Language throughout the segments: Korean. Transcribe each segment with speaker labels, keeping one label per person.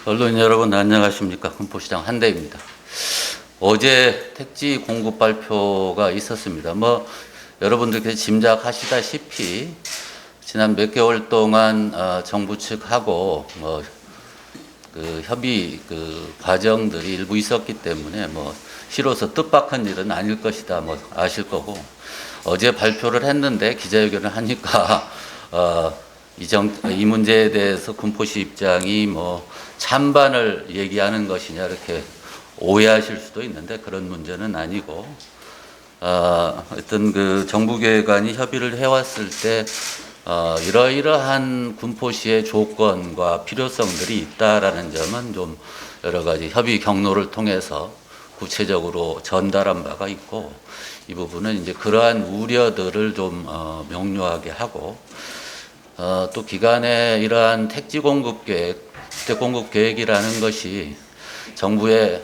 Speaker 1: 언론 여러분 안녕하십니까. 군포시장 한대입니다. 어제 택지 공급 발표가 있었습니다. 여러분들께서 짐작하시다시피 지난 몇 개월 동안 정부 측하고 그 협의 과정들이 일부 있었기 때문에 시로서 뜻밖한 일은 아닐 것이다 아실 거고, 어제 발표를 했는데 기자회견을 하니까 이 문제에 대해서 군포시 입장이 찬반을 얘기하는 것이냐 이렇게 오해하실 수도 있는데, 그런 문제는 아니고, 어떤 정부계관이 협의를 해왔을 때 이러이러한 군포시의 조건과 필요성들이 있다라는 점은 좀 여러 가지 협의 경로를 통해서 구체적으로 전달한 바가 있고, 이 부분은 이제 그러한 우려들을 좀 명료하게 하고, 또 기간에 이러한 택지 공급 계획, 주택 공급 계획이라는 것이 정부의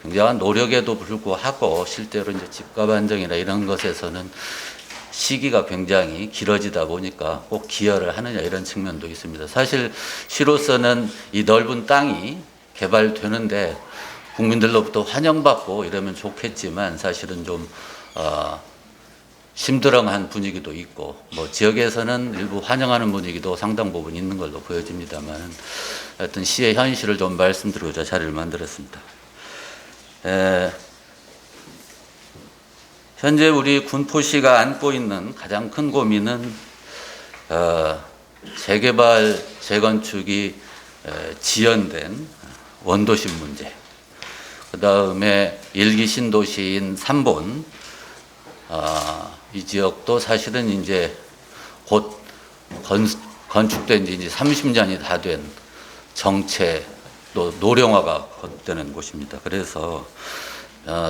Speaker 1: 굉장한 노력에도 불구하고 실제로 이제 집값 안정이나 이런 것에서는 시기가 굉장히 길어지다 보니까 꼭 기여를 하느냐 이런 측면도 있습니다. 사실 시로서는 이 넓은 땅이 개발되는데 국민들로부터 환영받고 이러면 좋겠지만, 사실은 좀 심드렁한 분위기도 있고, 지역에서는 일부 환영하는 분위기도 상당 부분 있는 걸로 보여집니다만, 하여튼 시의 현실을 좀 말씀드리고자 자리를 만들었습니다. 현재 우리 군포시가 안고 있는 가장 큰 고민은 재개발, 재건축이 지연된 원도심 문제, 그 다음에 일기 신도시인 삼본, 이 지역도 사실은 이제 곧 건축된 지 이제 30년이 다 된 정체, 또 노령화가 되는 곳입니다. 그래서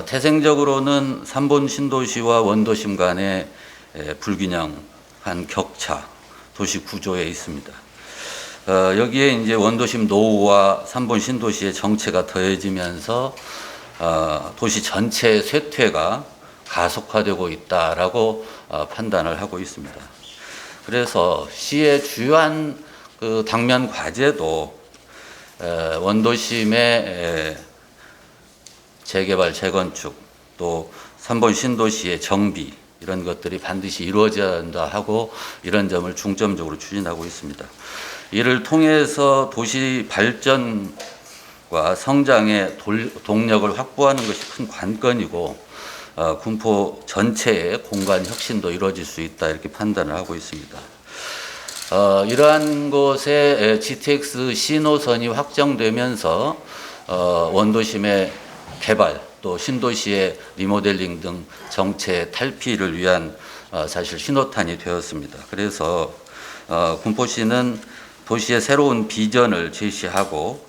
Speaker 1: 태생적으로는 삼본 신도시와 원도심 간의 불균형한 격차, 도시 구조에 있습니다. 여기에 이제 원도심 노후와 삼본 신도시의 정체가 더해지면서 도시 전체의 쇠퇴가 가속화되고 있다라고 판단을 하고 있습니다. 그래서 시의 주요한 당면 과제도 원도심의 재개발, 재건축, 또 삼본 신도시의 정비, 이런 것들이 반드시 이루어져야 한다 하고 이런 점을 중점적으로 추진하고 있습니다. 이를 통해서 도시 발전과 성장의 동력을 확보하는 것이 큰 관건이고, 군포 전체의 공간 혁신도 이루어질 수 있다 이렇게 판단을 하고 있습니다. 이러한 곳에 GTX 신호선이 확정되면서 원도심의 개발, 또 신도시의 리모델링 등 정체 탈피를 위한 사실 신호탄이 되었습니다. 그래서 군포시는 도시의 새로운 비전을 제시하고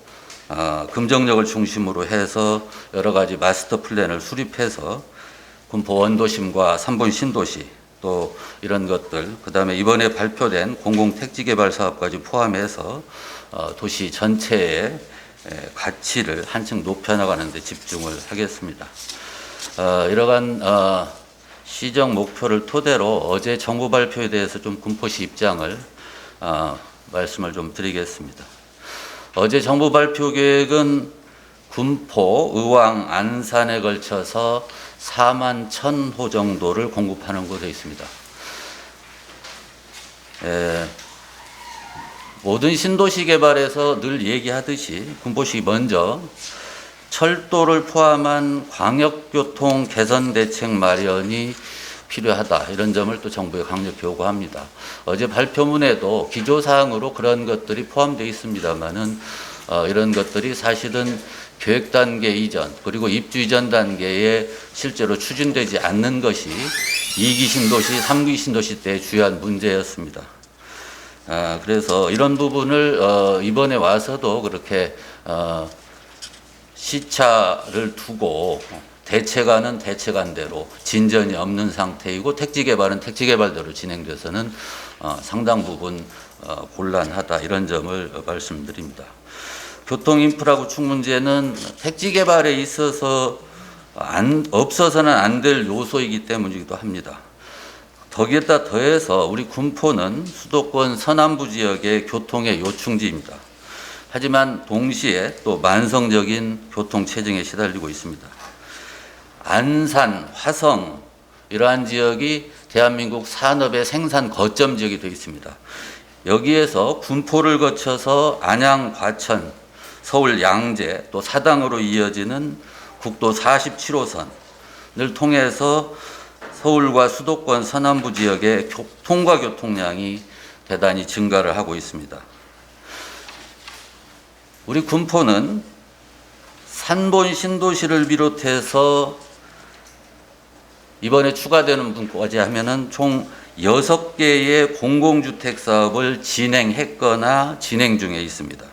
Speaker 1: 금정역을 중심으로 해서 여러 가지 마스터 플랜을 수립해서 군포 원도심과 삼본 신도시, 또 이런 것들, 그 다음에 이번에 발표된 공공택지개발 사업까지 포함해서 도시 전체의 가치를 한층 높여나가는 데 집중을 하겠습니다. 이러한 시정 목표를 토대로 어제 정부 발표에 대해서 좀 군포시 입장을 말씀을 좀 드리겠습니다. 어제 정부 발표 계획은 군포, 의왕, 안산에 걸쳐서 4만 1,000호 정도를 공급하는 곳에 있습니다. 모든 신도시 개발에서 늘 얘기하듯이 군포시 먼저 철도를 포함한 광역교통 개선 대책 마련이 필요하다, 이런 점을 또 정부에 강력히 요구합니다. 어제 발표문에도 기조사항으로 그런 것들이 포함되어 있습니다만은 이런 것들이 사실은 계획 단계 이전, 그리고 입주 이전 단계에 실제로 추진되지 않는 것이 2기 신도시, 3기 신도시 때의 주요한 문제였습니다. 그래서 이런 부분을 이번에 와서도 그렇게 시차를 두고 대체가는 대체간대로 진전이 없는 상태이고, 택지개발은 택지개발대로 진행돼서는 상당 부분 곤란하다, 이런 점을 말씀드립니다. 교통인프라 구축 문제는 택지개발에 있어서 없어서는 안 될 요소이기 때문이기도 합니다. 거기에다 더해서 우리 군포는 수도권 서남부 지역의 교통의 요충지입니다. 하지만 동시에 또 만성적인 교통 체증에 시달리고 있습니다. 안산, 화성 이러한 지역이 대한민국 산업의 생산 거점 지역이 되어 있습니다. 여기에서 군포를 거쳐서 안양, 과천, 서울 양재 또 사당으로 이어지는 국도 47호선을 통해서 서울과 수도권 서남부 지역의 통과 교통량이 대단히 증가를 하고 있습니다. 우리 군포는 산본 신도시를 비롯해서 이번에 추가되는 분까지 하면은 총 6개의 공공주택 사업을 진행했거나 진행 중에 있습니다.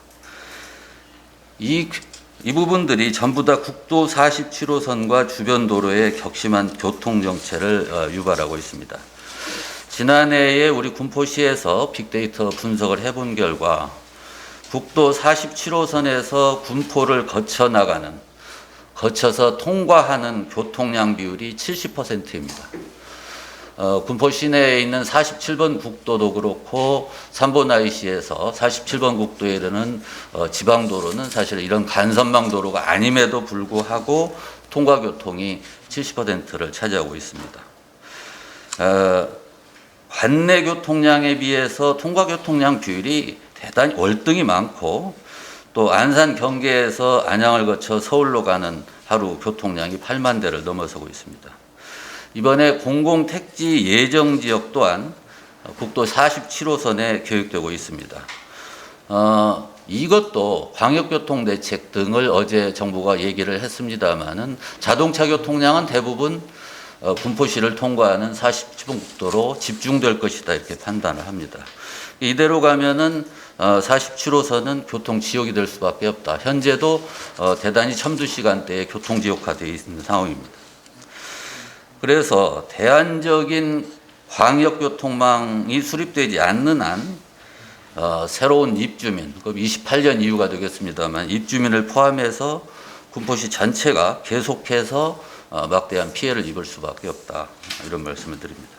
Speaker 1: 이 부분들이 전부 다 국도 47호선과 주변 도로의 격심한 교통 정체를 유발하고 있습니다. 지난해에 우리 군포시에서 빅데이터 분석을 해본 결과 국도 47호선에서 군포를 거쳐서 통과하는 교통량 비율이 70%입니다. 군포 시내에 있는 47번 국도도 그렇고 삼본 IC에서 47번 국도에 이르는 지방도로는 사실 이런 간선망 도로가 아님에도 불구하고 통과 교통이 70%를 차지하고 있습니다. 관내 교통량에 비해서 통과 교통량 비율이 대단히 월등히 많고 또 안산 경계에서 안양을 거쳐 서울로 가는 하루 교통량이 8만 대를 넘어서고 있습니다. 이번에 공공택지 예정지역 또한 국도 47호선에 계획되고 있습니다. 이것도 광역교통대책 등을 어제 정부가 얘기를 했습니다마는 자동차 교통량은 대부분 군포시를 통과하는 47번 국도로 집중될 것이다 이렇게 판단을 합니다. 이대로 가면은 47호선은 교통지옥이 될 수밖에 없다. 현재도 대단히 첨두시간대에 교통지옥화되어 있는 상황입니다. 그래서 대안적인 광역교통망이 수립되지 않는 한 새로운 입주민, 28년 이후가 되겠습니다만 입주민을 포함해서 군포시 전체가 계속해서 막대한 피해를 입을 수밖에 없다. 이런 말씀을 드립니다.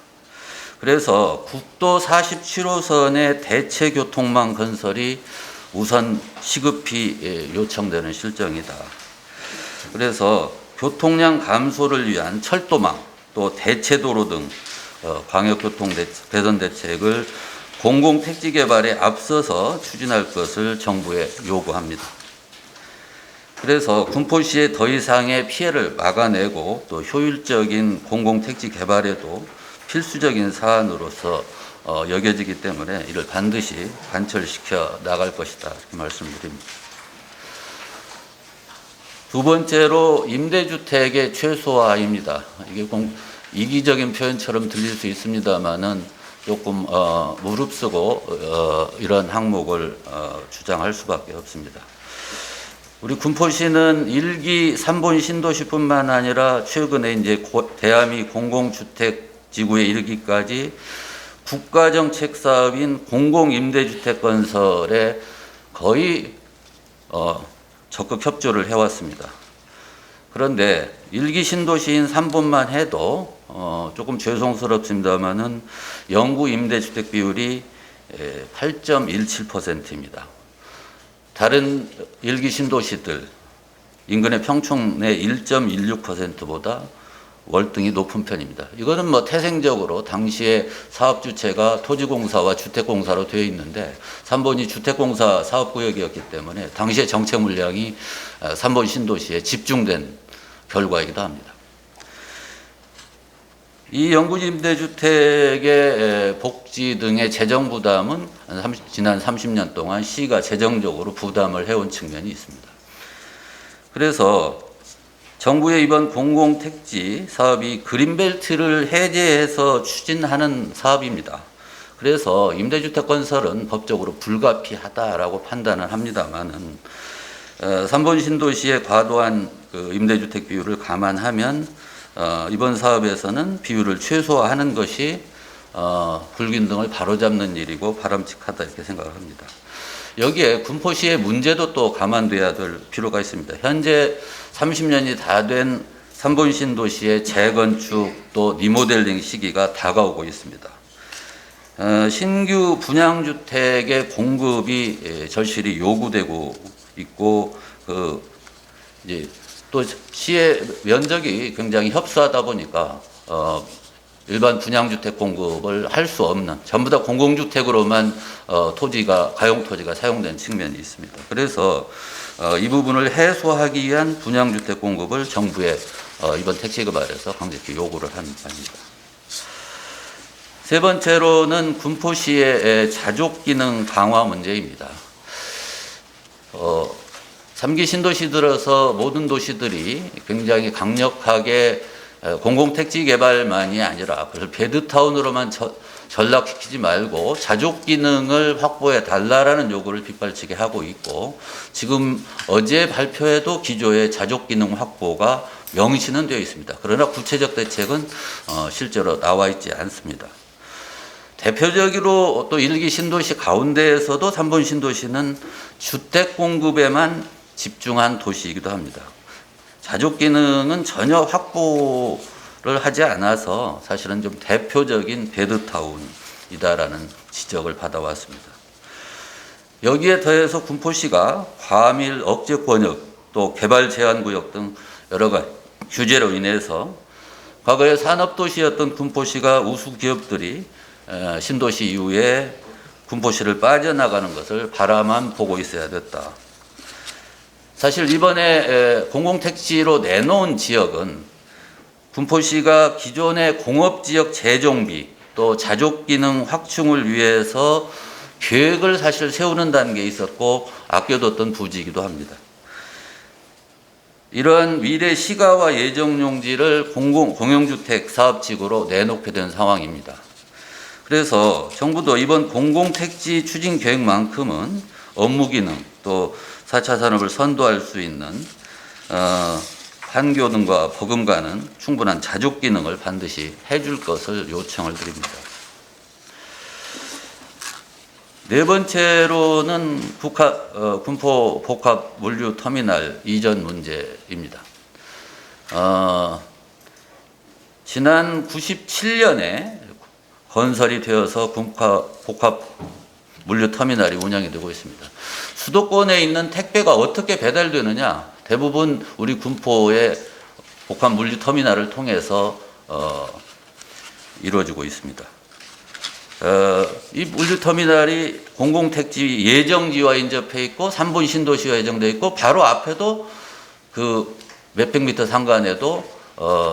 Speaker 1: 그래서 국도 47호선의 대체 교통망 건설이 우선 시급히 요청되는 실정이다. 그래서 교통량 감소를 위한 철도망 또 대체도로 등 광역교통 개선 대책을 공공택지 개발에 앞서서 추진할 것을 정부에 요구합니다. 그래서 군포시의 더 이상의 피해를 막아내고 또 효율적인 공공택지 개발에도 필수적인 사안으로서 여겨지기 때문에 이를 반드시 관철시켜 나갈 것이다 이렇게 말씀드립니다. 두 번째로 임대주택의 최소화입니다. 이게 이기적인 표현처럼 들릴 수 있습니다만은 조금 무릅쓰고 이런 항목을 주장할 수밖에 없습니다. 우리 군포시는 1기 3본 신도시뿐만 아니라 최근에 이제 대한미 공공주택 지구의 이르기까지 국가정책 사업인 공공임대주택 건설에 거의 적극 협조를 해왔습니다. 그런데 1기 신도시인 3본만 해도 조금 죄송스럽습니다만은 영구 임대주택 비율이 8.17%입니다. 다른 1기 신도시들 인근의 평촌의 1.16%보다 월등히 높은 편입니다. 이거는 뭐 태생적으로 당시에 사업 주체가 토지공사와 주택공사로 되어 있는데 3본이 주택공사 사업구역이었기 때문에 당시의 정책 물량이 3본 신도시에 집중된 결과이기도 합니다. 이 영구 임대주택의 복지 등의 재정 부담은 지난 30년 동안 시가 재정적으로 부담을 해온 측면이 있습니다. 그래서 정부의 이번 공공택지 사업이 그린벨트를 해제해서 추진하는 사업입니다. 그래서 임대주택 건설은 법적으로 불가피하다라고 판단을 합니다만은 3본 신도시의 과도한 임대주택 비율을 감안하면 이번 사업에서는 비율을 최소화하는 것이 불균등을 바로잡는 일이고 바람직하다 이렇게 생각을 합니다. 여기에 군포시의 문제도 또 감안돼야 될 필요가 있습니다. 현재 30년이 다 된 3번 신도시의 재건축 또 리모델링 시기가 다가오고 있습니다. 신규 분양주택의 공급이 절실히 요구되고 있고 이제 또 시의 면적이 굉장히 협소하다 보니까 일반 분양주택 공급을 할 수 없는 전부 다 공공주택으로만 가용 토지가 사용된 측면이 있습니다. 그래서 이 부분을 해소하기 위한 분양주택 공급을 정부에 이번 택지 개발에서 강력히 요구를 한 바입니다. 세 번째로는 군포시의 자족 기능 강화 문제입니다. 3기 신도시 들어서 모든 도시들이 굉장히 강력하게 공공택지 개발만이 아니라 베드타운으로만 전락시키지 말고 자족 기능을 확보해 달라라는 요구를 빗발치게 하고 있고, 지금 어제 발표에도 기조의 자족 기능 확보가 명시는 되어 있습니다. 그러나 구체적 대책은 실제로 나와 있지 않습니다. 대표적으로 또 1기 신도시 가운데에서도 3번 신도시는 주택 공급에만 집중한 도시이기도 합니다. 자족 기능은 전혀 확보를 하지 않아서 사실은 좀 대표적인 베드타운이다라는 지적을 받아왔습니다. 여기에 더해서 군포시가 과밀 억제 권역 또 개발 제한 구역 등 여러 가지 규제로 인해서 과거에 산업도시였던 군포시가 우수 기업들이 신도시 이후에 군포시를 빠져나가는 것을 바라만 보고 있어야 됐다. 사실 이번에 공공택지로 내놓은 지역은 군포시가 기존의 공업지역 재정비 또 자족기능 확충을 위해서 계획을 사실 세우는 단계에 있었고 아껴뒀던 부지이기도 합니다. 이러한 미래 시가와 예정용지를 공용주택 사업지구로 내놓게 된 상황입니다. 그래서 정부도 이번 공공택지 추진 계획만큼은 업무기능 또 4차 산업을 선도할 수 있는 판교 등과 버금가는 충분한 자족 기능을 반드시 해줄 것을 요청을 드립니다. 네 번째로는 군포 복합 물류 터미널 이전 문제입니다. 지난 97년에 건설이 되어서 복합 물류 터미널이 운영이 되고 있습니다. 수도권에 있는 택배가 어떻게 배달되느냐? 대부분 우리 군포의 복합 물류 터미널을 통해서 이루어지고 있습니다. 이 물류 터미널이 공공택지 예정지와 인접해 있고 3번 신도시와 예정되어 있고 바로 앞에도 그 몇백 미터 상간에도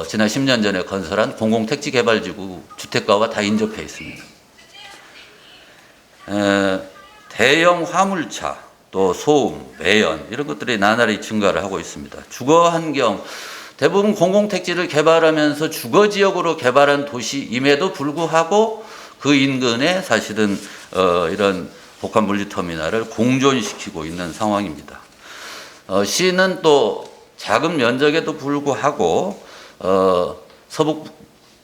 Speaker 1: 지난 10년 전에 건설한 공공택지 개발지구 주택가와 다 인접해 있습니다. 대형 화물차, 또 소음, 매연 이런 것들이 나날이 증가를 하고 있습니다. 주거 환경, 대부분 공공택지를 개발하면서 주거지역으로 개발한 도시임에도 불구하고 그 인근에 사실은 이런 복합 물류터미널을 공존시키고 있는 상황입니다. 시는 또 작은 면적에도 불구하고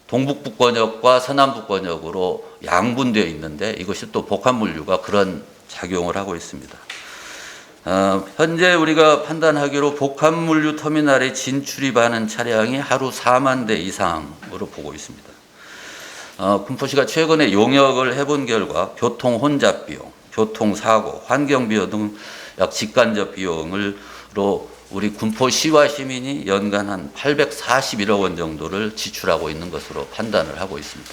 Speaker 1: 동북부권역과 서남부권역으로 양분되어 있는데 이것이 또 복합물류가 그런 작용을 하고 있습니다. 현재 우리가 판단하기로 복합물류 터미널에 진출입하는 차량이 하루 4만 대 이상으로 보고 있습니다. 군포시가 최근에 용역을 해본 결과 교통 혼잡 비용, 교통사고, 환경비용 등 약 직간접 비용으로 우리 군포시와 시민이 연간 한 841억 원 정도를 지출하고 있는 것으로 판단을 하고 있습니다.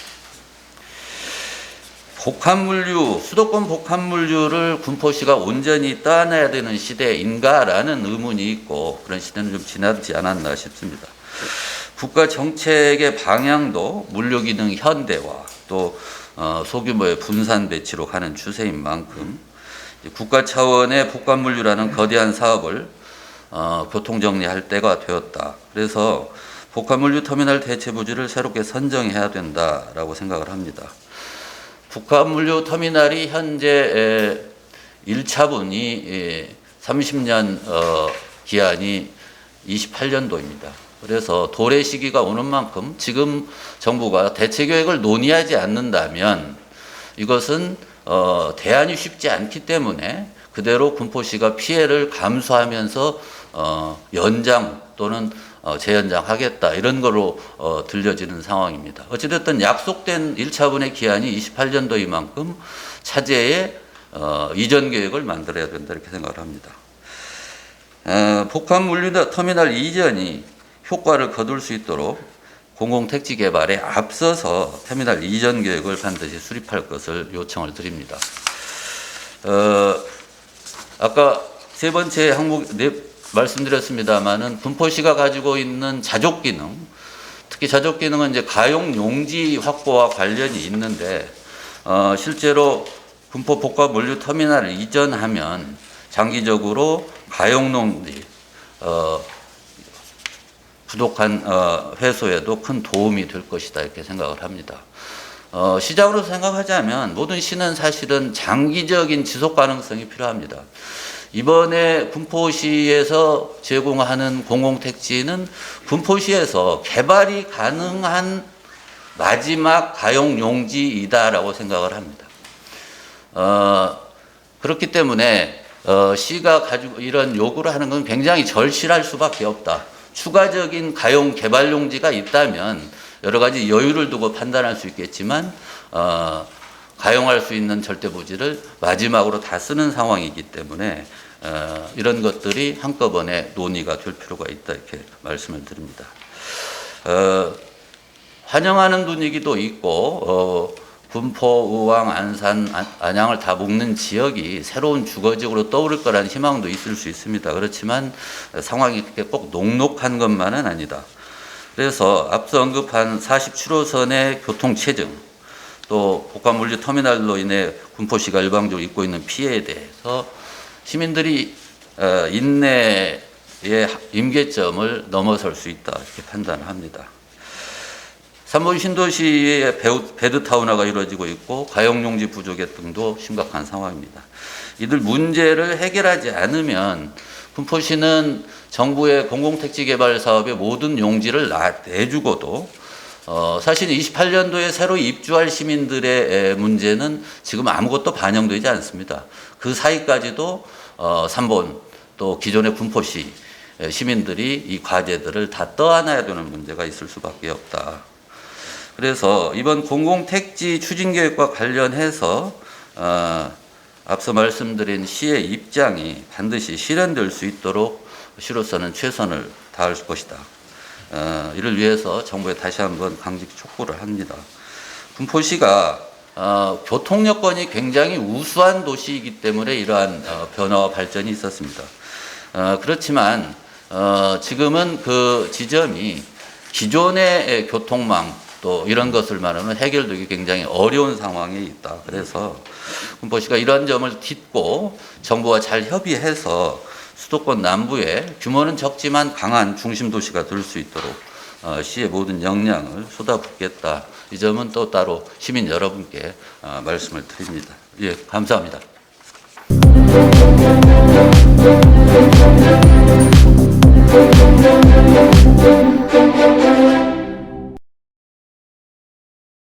Speaker 1: 수도권 복합물류를 군포시가 온전히 따내야 되는 시대인가라는 의문이 있고 그런 시대는 좀 지나지 않았나 싶습니다. 국가 정책의 방향도 물류 기능 현대화 또 소규모의 분산 배치로 가는 추세인 만큼 국가 차원의 복합물류라는 거대한 사업을 교통정리할 때가 되었다. 그래서 복합물류 터미널 대체 부지를 새롭게 선정해야 된다라고 생각을 합니다. 복합물류 터미널이 현재 1차분이 30년 기한이 28년도입니다. 그래서 도래 시기가 오는 만큼 지금 정부가 대체 계획을 논의하지 않는다면 이것은 대안이 쉽지 않기 때문에 그대로 군포시가 피해를 감수하면서 연장 또는 재연장하겠다 이런 거로 들려지는 상황입니다. 어찌됐든 약속된 1차분의 기한이 28년도인 만큼 차제에 이전 계획을 만들어야 된다 이렇게 생각을 합니다. 복합 물류 터미널 이전이 효과를 거둘 수 있도록 공공택지 개발에 앞서서 터미널 이전 계획을 반드시 수립할 것을 요청을 드립니다. 아까 세 번째 항목 말씀드렸습니다마는 군포시가 가지고 있는 자족 기능, 특히 자족 기능은 이제 가용 용지 확보와 관련이 있는데 실제로 군포 복합 물류 터미널을 이전하면 장기적으로 가용 용지 부족한 회수에도 큰 도움이 될 것이다 이렇게 생각을 합니다. 시장으로 생각하자면 모든 시는 사실은 장기적인 지속 가능성이 필요합니다. 이번에 군포시에서 제공하는 공공택지는 군포시에서 개발이 가능한 마지막 가용 용지이다라고 생각을 합니다. 그렇기 때문에 시가 가지고 이런 요구를 하는 건 굉장히 절실할 수밖에 없다. 추가적인 가용 개발 용지가 있다면 여러 가지 여유를 두고 판단할 수 있겠지만 가용할 수 있는 절대부지를 마지막으로 다 쓰는 상황이기 때문에 이런 것들이 한꺼번에 논의가 될 필요가 있다 이렇게 말씀을 드립니다. 환영하는 분위기도 있고 군포, 의왕, 안산, 안양을 다 묶는 지역이 새로운 주거지역으로 떠오를 거라는 희망도 있을 수 있습니다. 그렇지만 상황이 그렇게 꼭 녹록한 것만은 아니다. 그래서 앞서 언급한 47호선의 교통체증, 또 복합물류 터미널로 인해 군포시가 일방적으로 입고 있는 피해에 대해서 시민들이 인내의 임계점을 넘어설 수 있다 이렇게 판단합니다. 3번 신도시의 베드타운화가 이루어지고 있고 가용용지 부족의 등도 심각한 상황입니다. 이들 문제를 해결하지 않으면 군포시는 정부의 공공택지 개발 사업의 모든 용지를 내주고도 사실 28년도에 새로 입주할 시민들의 문제는 지금 아무것도 반영되지 않습니다. 그 사이까지도 3번 또 기존의 군포시 시민들이 이 과제들을 다 떠안아야 되는 문제가 있을 수밖에 없다. 그래서 이번 공공택지 추진계획과 관련해서 앞서 말씀드린 시의 입장이 반드시 실현될 수 있도록 시로서는 최선을 다할 것이다. 이를 위해서 정부에 다시 한번 강직 촉구를 합니다. 군포시가 교통 여건이 굉장히 우수한 도시이기 때문에 이러한 변화와 발전이 있었습니다. 그렇지만 지금은 그 지점이 기존의 교통망 또 이런 것을 말하면 해결되기 굉장히 어려운 상황에 있다. 그래서 군포시가 이러한 점을 딛고 정부와 잘 협의해서 수도권 남부에 규모는 적지만 강한 중심 도시가 될 수 있도록 시의 모든 역량을 쏟아붓겠다. 이 점은 또 따로 시민 여러분께 말씀을 드립니다. 예, 감사합니다.